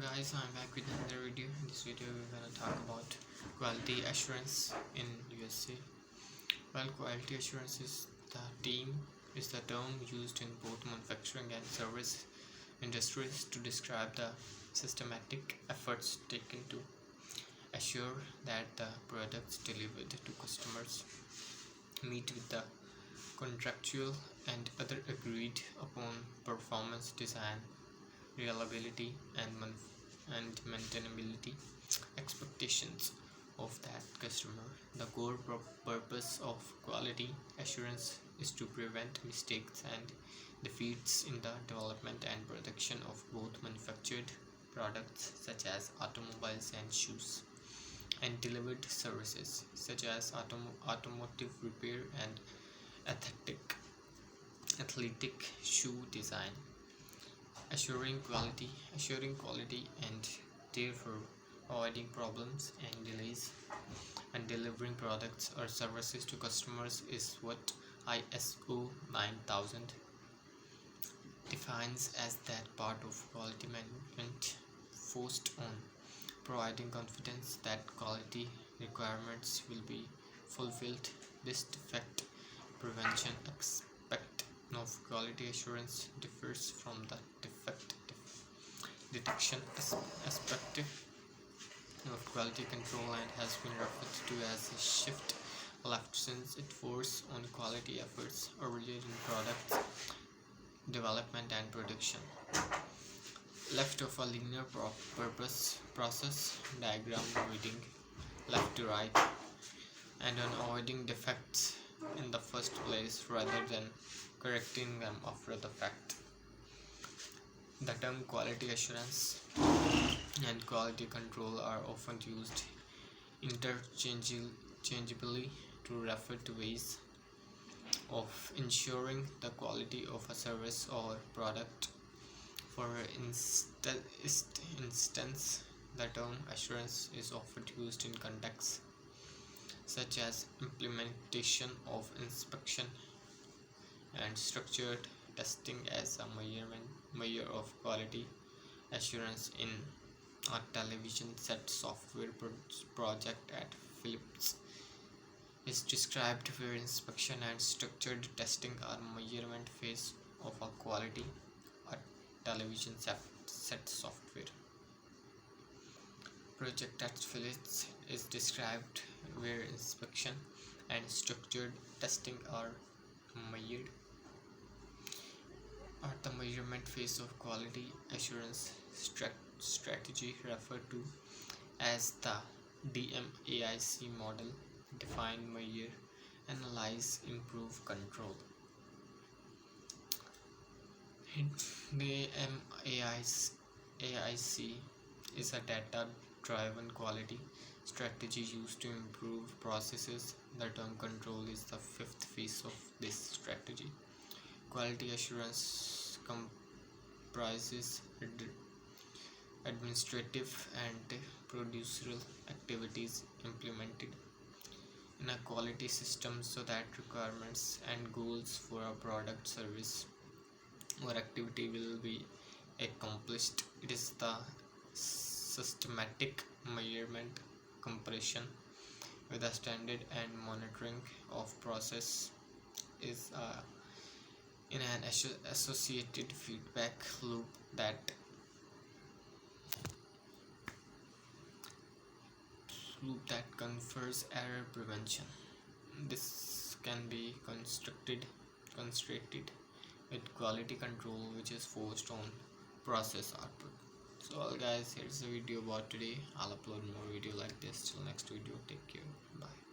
Guys, I'm back with another video. In this video we're gonna talk about quality assurance in USA. Well, quality assurance is the term used in both manufacturing and service industries to describe the systematic efforts taken to assure that the products delivered to customers meet with the contractual and other agreed upon performance, design, reliability, and maintainability expectations of that customer. The core purpose of quality assurance is to prevent mistakes and defects in the development and production of both manufactured products such as automobiles and shoes, and delivered services such as automotive repair and athletic shoe design. Assuring quality and therefore avoiding problems and delays and delivering products or services to customers is what ISO 9000 defines as that part of quality management focused on providing confidence that quality requirements will be fulfilled. This defect prevention aspect of quality assurance differs from the defect detection aspect of quality control and has been referred to as a shift left since it focuses on quality efforts earlier in product development and production. Left of a linear purpose process diagram reading left to right and on avoiding defects in the first place rather than correcting them after the fact. The term quality assurance and quality control are often used interchangeably to refer to ways of ensuring the quality of a service or product. For instance, the term assurance is often used in contexts such as implementation of inspection and structured testing as a measure of quality assurance. In a television set software project at Philips is described where inspection and structured testing are measurement phase of a quality a television set software project at Philips is described where inspection and structured testing are measured at the measurement phase of quality assurance strategy referred to as the DMAIC model: define, measure, analyze, improve, control. The DMAIC is a data-driven quality strategy used to improve processes. The term control is the fifth phase of this strategy. Quality assurance comprises administrative and procedural activities implemented in a quality system so that requirements and goals for a product, service, or activity will be accomplished. It is the systematic measurement, comparison with a standard and monitoring of process is in an associated feedback loop that confers error prevention. This can be constructed with quality control, which is focused on process output. So all guys, here's the video about today. I'll upload more video like this. Till next video, take care, bye.